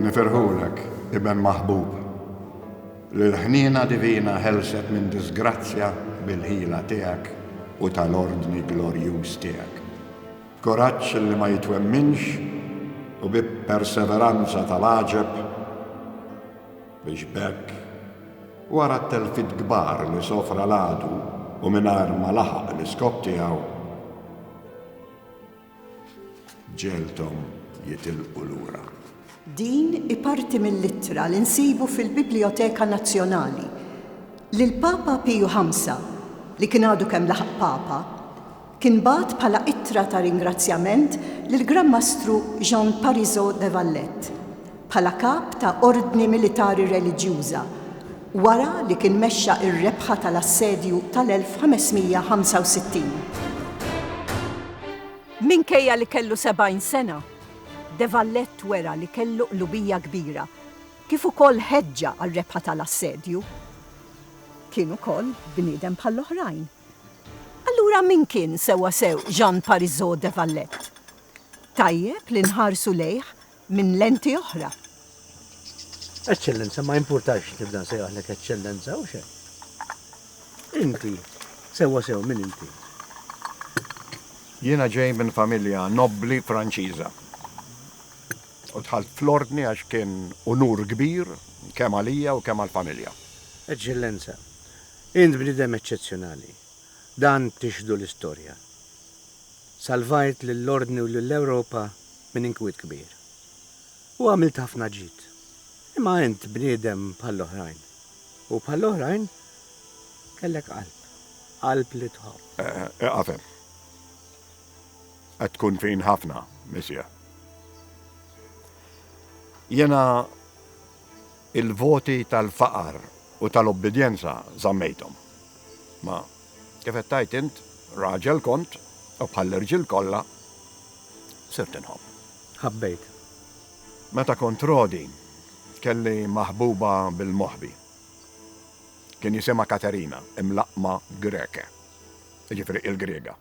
Nifirħulek, Ibn Maħbub, li l-ħnina divina ħelset minn disgrazzja bil-ħila tiegħek u tal-ordni glorjuż tiegħek. Koraġġ li ma jitwemminx u bi perseveranza tal-aġeb biex bekk wara t-telfit kbar li sofra l-għadu u mingħajr ma laħaq l-iskop tiegħu ġeltom jitilqu lura. Din iparti mill-littra li nsibu fil-Biblioteka Nazzjonali li l-Papa Piju V, li kien għadu kemm laħaq Papa, kien bat bħala ittra ta' ringrazzjament lil Gran Mastru Jean Parisot de Vallet, bħala kap ta' ordni militari reliġjuża, wara li kien mexxa ir-rebħa tal-assedju tal-1565. Minkejja li kellu 70 sena, De Vallet wera li kellu qlubija kbira, kif ukoll ħeġġa għal-rebħa tal-assedju. Kien ukoll bniedem bħall-oħrajn. Allura min kien sewa sew Jean Parisot de Vallet? Tajjeb li nħarsu lejh minn lenti oħra. Eccellenza, ma importax tibda sejħlek eccellenza u xejn. Inti, sewa sew minn inti. Jiena ġej minn familja nobli Franċiża. U tħalt fl-ordni għax kien unur kbir kemm għalija u kemm għall-familja. Eccellenza, int bniedem eċċezzjonali. Dan tixdu l-istorja. Salvajt lill-ordni u lill-Ewropa minn inkwiet kbir. U għamilt ħafna ġid. Imma int bniedem bħall-oħrajn. U bħall-oħrajn kellek qalb. Qalb li tħobb. Għafem. Qed tkun fin ħafna, Misja. Jena il-voti tal-faqar u tal-obbedjenza zammejtom. Ma kif qed tajt int, raġel kont u bħall-irġiel kollha sirt inħobb. Ħabbejt. Meta kont rodi, kelli maħbuba bil-moħbi. Kien jisimha Katerina, imlaqma Greke, ġifri il-Griega.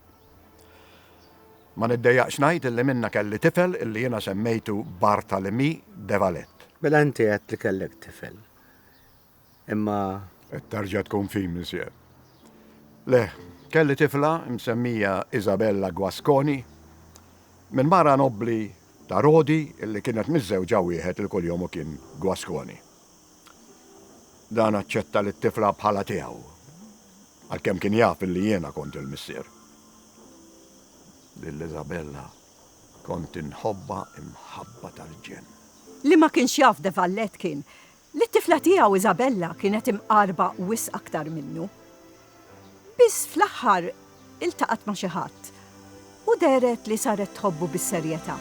Ma niddejjaqx ngħid illi minna kelli tifel illi jiena semmejtu Barthélemy de Vallet. Mela inti qed li kellek tifel. Imma Qed tarġa' tkun fin, Monsieur. Le, kelli tifla msemmija Isabella Guasconi minn mara nobbli ta' Rodi illi kienet miżżewġa wieħed il kuljum u kien Guasconi. Dan aċċetta li t-tifla bħala tiegħu għalkemm kien jaf illi jiena kont il-missier. Lill-Isabella kont inħobba imħabba tal-ġen. Li ma kienx jaf De Vallet kien li t-tifla tiegħu Isabella kienet imqarba wis aktar minnu. Biss fl-aħħar iltaqat ma' xi ħadd u deret li saret tħobbu bis-serjetà.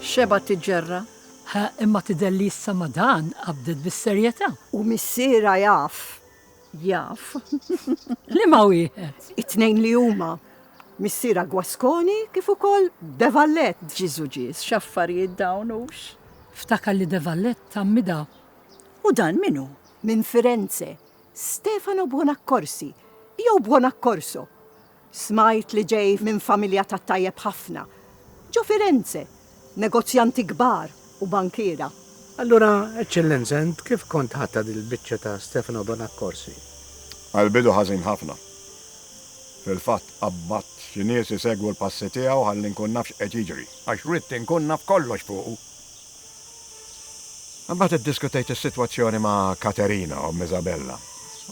Xeba tiġġerra? Imma tidelli issa ma dan qabdet bis-serjetà. U missiera jaf. Jaf. Li ma wieħed. It-tnejn li huma missiera Guasconi kif ukoll De Vallet. Ġiżu ġiż, x'affarijiet dawn hux. Ftakar li De Vallet tammida. U dan minnu? Minn Firenze, Stefano Buonaccorsi, jew Buonaccorso. Smajt li ġej minn familja ta' tajjeb ħafna. Ġo Firenze, negozjanti kbar u bankiera. allura, Eccellenza, int kif kont ħatta dil-biċċa ta' Stefano Buonaccorsi? Għal-bidu ħażin ħafna. Fil-fatt qabbat xi nies isegwu l-passi tiegħu ħalli nkun nafx qed jiġri, għax ridt inkun naf kollox fuqu. Imbagħad iddiskutejt is-sitwazzjoni ma' Katerina u Isabella.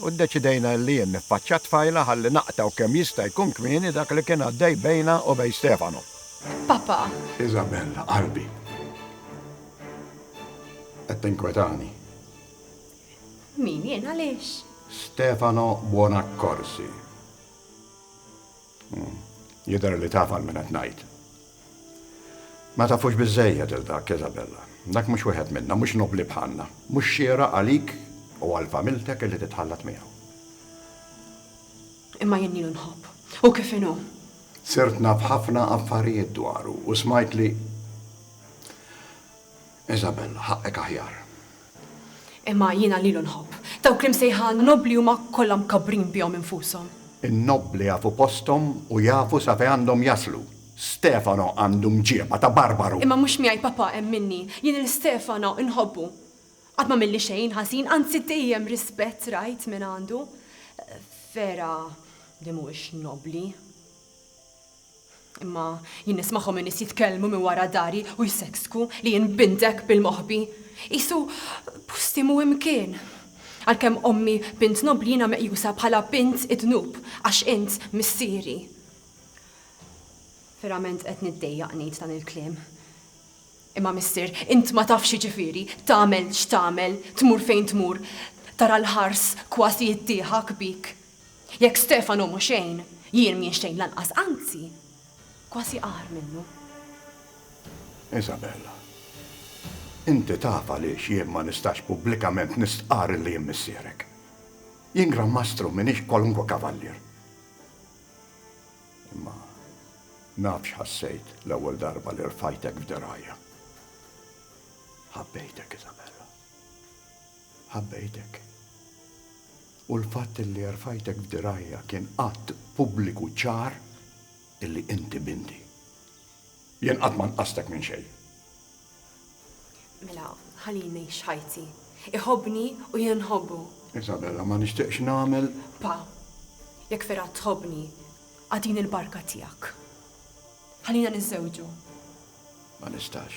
U ddeċidejna li jien niffaċċat tfajla ħalli naqtaw kemm jista' jkun kmieni dak li kien għaddej bejna u bejn Stefano. Papa. Isabella, qalbi. Qed tinkwetani. Min jien għaliex? Stefano Buonaccorsi. Jidher li tafal minn qed ngħid. Ma tafux biżżejjed il dak, Isabella. Dak mhux wieħed minna, mhux nobli bħalna, mhux xiera għalik u għal-familtek li titħallat miegħu. Imma jien nilu nħobb. U kif inhu? Sirt naf ħafna affarijiet dwaru u smajt li Isabella, ħaqek aħjar. Imma jiena lilu nħobb. Dawk li msejħan nobli huma kollha mkabbrin bihom infushom. In-nobli jafu posthom u jafu sa fejn għandhom jaslu, Stefano għandu mġieba ta' barbaru. Imma mhux miegħi papa hemm minni, jien il-Stefano inħobbu. Qatt ma milli xejn ħażin, anzi dejjem rispett rajt minn għandu. Vera li mhuwiex nobli. Imma jien nismagħhom in nies jitkellmu minn wara dari u jseksku li jien bindek bil-moħbi. Isu pusti mu imkien. Għalkemm ommi bint nobli jiena meqjusa bħala bint idnub għax int missieri. Verament qed niddejjaq ngħid dan il-kliem. Imma missier, int ma tafx ġifieri, tagħmel x'tagħmel, tmur fejn tmur, tara l-ħars kważi jittieħak bik. Jekk Stefano mhu xejn, jien mien xejn lanqas, anzi, kważi qar minnu. Isabella, inti taf għaliex jien ma nistax pubblikament nistqar li jien missierek. Jien Gran Mastru minix kwalunkwe kavallier. Imma nafx ħassejt l-ewwel darba li rfajtek f'derajja. Ħabbejtek, Isabella. Ħabbejtek. U l-fatt li rfajtek f'derajja kien qatt pubbliku ċar illi inti binti. Jien qatt ma nqastek minn xejn. Mela, ħalini xħajti. Iħobni u jien nħobbu. Isabella, ma nixtieqx nagħmel. Pa, jekk vera tħobni, għadin il-barka tiegħek. Ħalina niżżewġu. Ma nistax.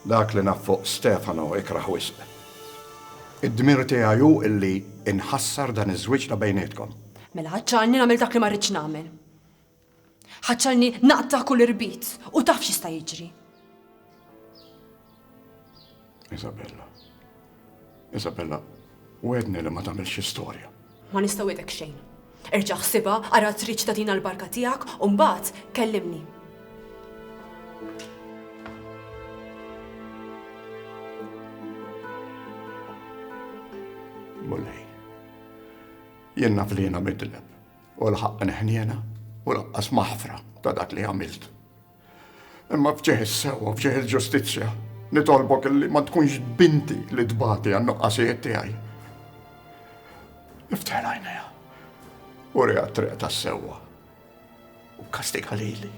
Dak li naf fuq Stefano ikraħ wisq. Id-dmir tiegħi hu illi inħassar dan iż-żwieġ ta' bejnietkom. Mela ħaċċalni nagħmel dak li ma rridx nagħmel. Ħaċċalni naqta' kull irbit u taf x'jista' jiġri. Isabella, wedni li ma tagħmilx istorja. Ma nista' wedek xejn. Erġa' ħsibha ara triċ tatina l-barka tiegħek u mbagħad kellimni. Mullej, jien naf li jiena midleb, u l-ħaq neħniena u laqqas maħfra ta' dak li għamilt. Imma fġeħ is-sewwa, fġeħ il-ġustizzja, nitolbok li ma tkunx binti li tbati għan-nuqqasijiet tiegħi. Ifteħ għajnejha u riha triq tas-sewwa. U kastiga lili.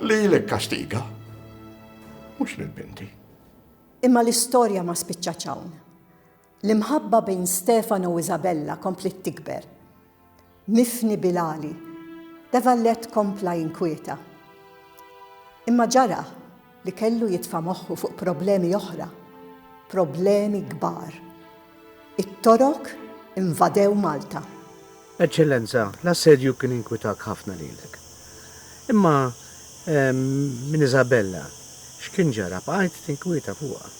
Lilek kastiga. Mhux lill-binti. Imma l-istorja ma spiċċaċ hawn. L-imħabba bejn Stefano u Isabella komplet tikber. Mifni Bilali, Devallet kompla jinkwieta. Imma ġara li kellu jitfa' moħħu fuq problemi oħra, problemi kbar. It-torok invadew Malta. Eċċellenza, l-assedju kien inkwitak ħafna lilek. Imma minn Isabella, x'kien ġara bqajt tinkwieta fuqha?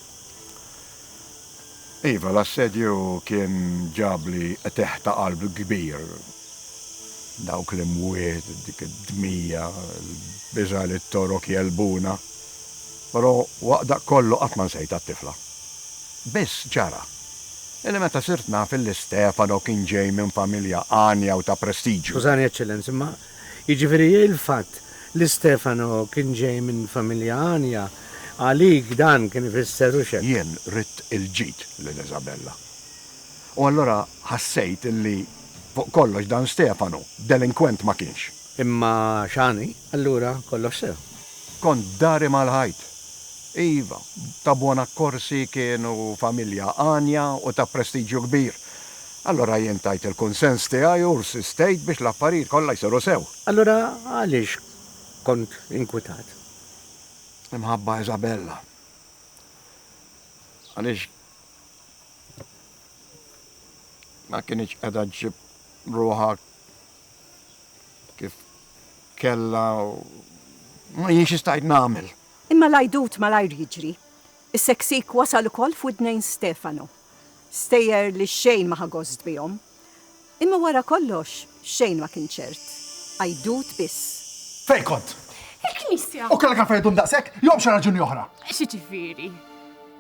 Iva, l-assedju kien ġabli teħta qalb kbir. Dawk l-imwiet, dik id-dmija, l-biża li t-torok jelbuna. Però waqda kollu qatt ma nsejt għat-tifla. Biss ġara. Illi meta sirt naf li Stefano kien ġej minn familja għanja u ta' prestiġju. Skużani, Eċċellenza, imma jiġifieri il-fatt li Stefano kien ġej minn familja għanja għalik dan kien ifisser xejn. Jien ritt il-ġid l-Isabella. U allura ħassejt illi fuq kollox dan Stefano delinkwent ma kienx. Imma xani, allura kollox sew. Kont dari mal-ħajt. Iva, ta' buona korsi kienu familja għanja u ta' prestiġju kbir. Allora jien tajt il-konsens tiegħi u rsistejt biex l-affarijiet kollha jsiru sew. Allura għaliex kont inkwitat? Imħabba Isabella. Għaliex ma kienx qiegħda ġib ruħha kif kella ma jienx istajt nagħmel. Imma lajdut ma lajr jiġri. Is-seksik wasal ukoll f'widnejn Stefano. Stejjer li xejn ma ħagost bihom. Imma wara kollox xejn ma kien ċert. Għajdut biss. Fej kont? Il-Knisja. U kellek għafajdum daqsek, jom xa raġuni oħra. Xiġifieri.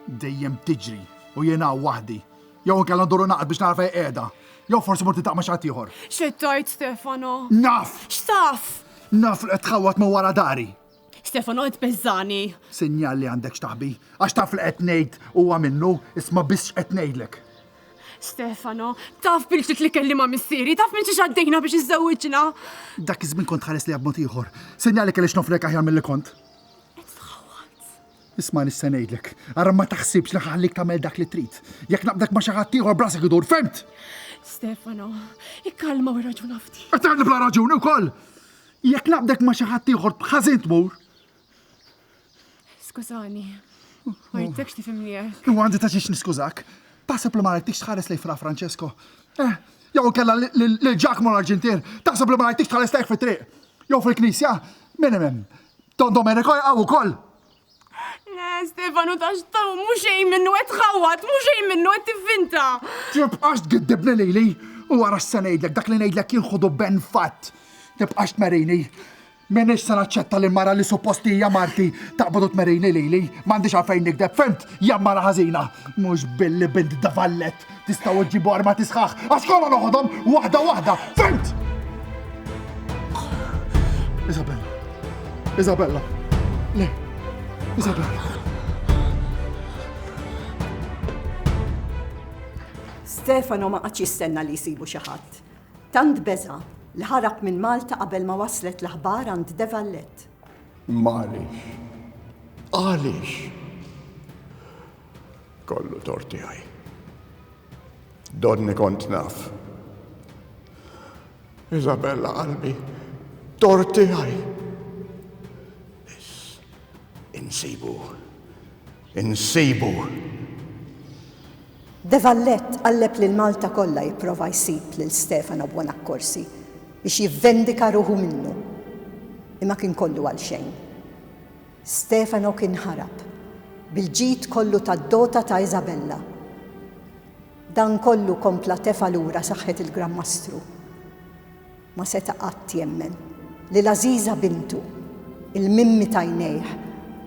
Dejjem tiġri u jena waħdi. Jew nkella nduru naqad biex nara fej qiegħda. Jew forsi morti taqma' xi ieħor. X'tajt Stefano? Naf! X'taf? Naf li qed tħawwat ma wara dari. Stefano qed beżani. Sinjal li għandek x'taħbi, għax taf li qed ngħid huwa minnu isma' biss qed ngħidlek. Stefano, taf bil-ġit li kelli ma' missieri, taf minn xaddejna biex iżżewġna. Dak iż-żmien kont ħares li b'mod ieħor. Sinjali kellix noflek aħjar milli kont. Isma' nista' ngħidlek, ara ma taħsibx li ħallik tagħmel dak li trid. Jekk naqbdek ma xi ħadd ieħor brasek idur, femt? Stefano, ikkalma u raġuna ftit. Qed tagħmel bla raġuni wkoll. Jekk naqbdek ma xi ħadd ieħor ħażin tmur. Skużani, ma jittekx tifhimni hekk. U għandi ta' xiex niskużak. Taħseb li ma rajtikx tħares lej fra Francesco. Jew kella l-Giacomo l-Arġentier, taħseb li ma rajtikx tħares lejk fit-triq. Jew fil-Knisja, minimum. Don Domenico jaqgħu wkoll. Le, Stefano, taċtaw, muxej minnu għed xawat, muxej minnu għed tivvinta. Tibqax tgiddibni lili, u għara s-sanajdlek, dak li najdlek jinħudu ben fatt. Tibqax tmerini. Menix sa naċċetta li mara li supposti hija marti taqbadu tmerini lili, m'għandix għalfejn nikdeb, femt, jammara ħażina. Mhux billi bint davallet, tistgħu ġibu arma tisħaħ, għax kollha noħodhom waħda, femt! Isabella. Le. Isabella. Stefano ma qatx jistenna li jsibu xi ħadd. Tant beża li ħarab minn Malta qabel ma waslet l-aħbar għand De Vallet. Għaliex? Kollu torti għaj. Donni kont naf. Isabella qalbi, torti għaj. Insibu. De Vallet qalleb lil Malta kollha jipprova jsib lil Stefano Buonaccorsi biex jivvendika ruħu minnu. Imma kien kollu għal xejn. Stefano kien ħarab bil-ġid kollu tad-dota ta' Isabella. Dan kollu kompla tefa' lura saħħet il-Gran Mastru. Ma seta' qatt jemmen li l-Aziza bintu, il-mimmi ta' jnejh,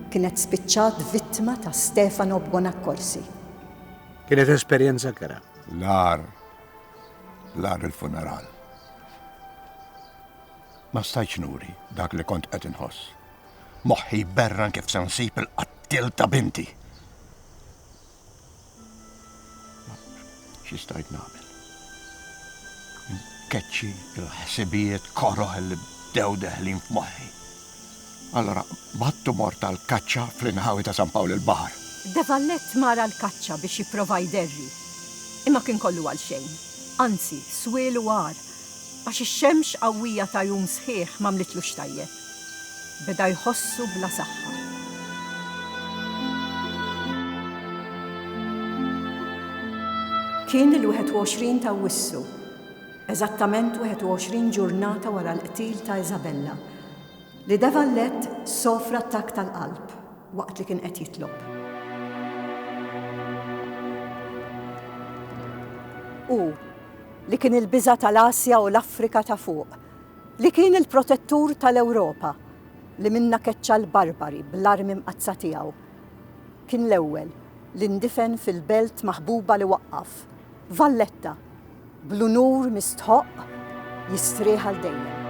kienet spiċċat vittma ta' Stefano Buonaccorsi. Kienet esperjenza kera. Lar il-funeral. Ma stajċ nuri dak li kont qed inħoss. Moħħi berran kif se nsib il-qattil ta' binti. Xi stajt nagħmel? Nkeċċi il-ħsibijiet koroħ li bdew deħlin f'moħħi. Allora, battu mort tal-kaċċa fl-inħawi ta' San Pawl il-Bahar. De Vallet mara l-kaċċa biex jipprova jderri. Imma kien kollu għal xejn. Anzi, swielu għar, għax ix-xemx qawwija ta' jum sħiħ ma mlitlux tajjeb. Beda jħossu bla saħħa. Kien il-21 ta' Wissu, eżattament 21 ġurnata wara l-qtil ta' Isabella, li De Vallet sofra attakk tal-qalb waqt li kien qed jitlob. U li kien il-biża tal-Asja u l-Afrika ta' fuq, li kien il-protettur tal-Ewropa, li minna keċċa l-barbari bl-armi mqazza tiegħu. Kien l-ewwel li ndifen fil-belt maħbuba li waqqaf, Valletta, bl-unur mistħoq jistrieħ għal dejjem.